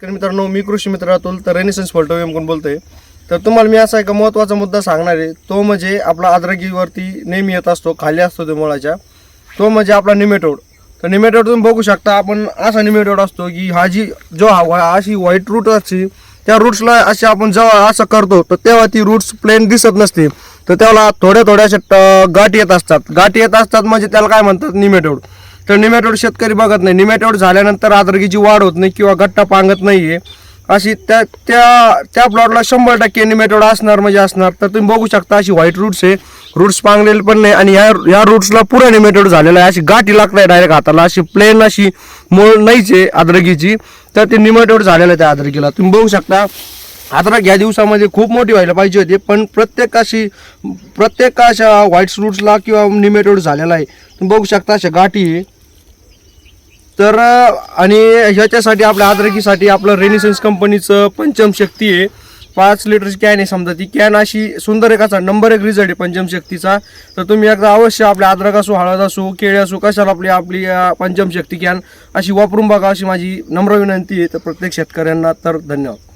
तर मित्रांनो, मी कृषी मित्र अतुल तर रेनेसन्स फलटोवियमकडून बोलतोय. तर तुम्हाला मी असा एक महत्त्वाचा मुद्दा सांगणार आहे. तो म्हणजे आपला अद्रकीवरती नेहमी येत असतो, खाली असतो तो मुळाच्या, तो म्हणजे आपला निमेटोड. तर निमेटोड तुम्ही बघू शकता, आपण असा निमेटोड असतो की हा अशी व्हाईट रूट असते, त्या रूट्सला अशी आपण जेव्हा असं करतो तर तेव्हा ती रूट्स प्लेन दिसत नसते. तर त्याला थोड्या अशा गाठी येत असतात म्हणजे त्याला काय म्हणतात, निमेटोड. तर निमेटोड शेतकरी बघत नाही. निमेटोड झाल्यानंतर अद्रकीची वाढ होत नाही किंवा गट्टा पांगत नाहीये. अशी त्या प्लॉटला 100% निमेटोड असणार म्हणजे असणार. तर तुम्ही बघू शकता, अशी व्हाईट रूट्स आहे, रूट्स पांगलेले पण नाही आणि या रूट्सला पुरा निमेटोड झालेला आहे. अशी गाठी लागताय डायरेक्ट हाताला, अशी प्लेन अशी मूळ नाहीच आहे अद्रकीची. तर ते निमेटोड झालेलं आहे त्या अद्रकीला. तुम्ही बघू शकता, अद्रक या दिवसामध्ये खूप मोठी व्हायला पाहिजे होती, पण प्रत्येक अशा व्हाईट रूट्सला किंवा निमेटोड झालेला आहे. तुम्ही बघू शकता अशा गाठी आहे. तर आणि ह्याच्यासाठी आपल्या अद्रकीसाठी आपलं रेनेसन्स कंपनीचं पंचम शक्ती आहे. 5 लिटरची कॅन आहे. समजा ती कॅन अशी सुंदर एक असा नंबर 1 रिझल्ट आहे पंचम शक्तीचा. तर तुम्ही एकदा अवश्य आपल्या अद्रक असो, हळद असो, केळी असो, कशाला आपली पंचम शक्ती कॅन अशी वापरून बघा, अशी माझी नम्र विनंती आहे तर प्रत्येक शेतकऱ्यांना. तर धन्यवाद.